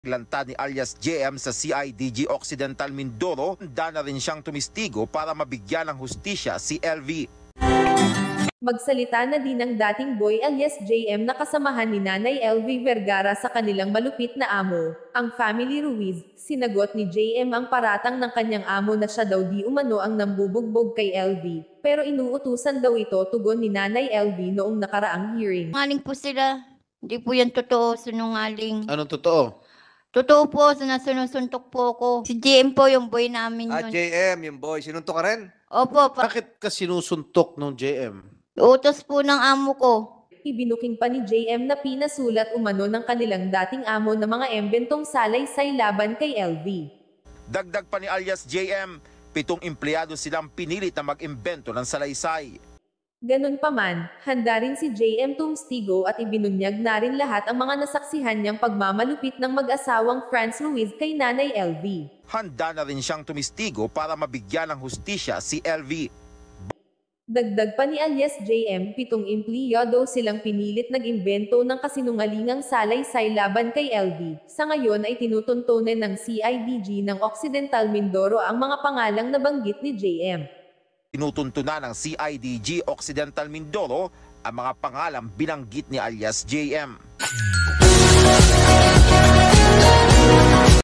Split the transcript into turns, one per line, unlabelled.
Lanta ni alias JM sa CIDG Occidental Mindoro, handa na rin siyang tumistigo para mabigyan ng hustisya si LV.
Magsalita na din ang dating boy alias JM na kasamahan ni Nanay LV Vergara sa kanilang malupit na amo, ang Family Ruiz. Sinagot ni JM ang paratang ng kanyang amo na siya daw di umano ang nambubugbog kay LV, pero inuutusan daw ito, tugon ni Nanay LV noong nakaraang hearing.
Sinungaling po sila. Hindi po yan totoo, sinungaling.
Anong totoo?
Totoo po, sinusuntok po ako. Si JM po yung boy namin yun.
JM, yung boy. Sinuntok ka rin?
Opo,
Bakit ka sinusuntok ng JM?
utos po ng amo ko.
Ibinuking pa ni JM na pinasulat umano ng kanilang dating amo na mga embentong salaysay laban kay LV.
Dagdag pa ni alias JM, 7 empleyado silang pinilit na mag-imbento ng salaysay.
Ganun pa man, handa rin si JM tumistigo at ibinunyag na rin lahat ang mga nasaksihan niyang pagmamalupit ng mag-asawang Franz Ruiz kay Nanay LV.
Handa na rin siyang tumistigo para mabigyan ng hustisya si LV.
Dagdag pa ni alias JM, 7 empleyado silang pinilit nag-imbento ng kasinungalingang salaysay laban kay LV. Sa ngayon ay tinutuntunan ng CIDG ng Occidental Mindoro ang mga pangalang nabanggit ni JM.
Tinutuntunan ng CIDG Occidental Mindoro ang mga pangalang binanggit ni alias JM.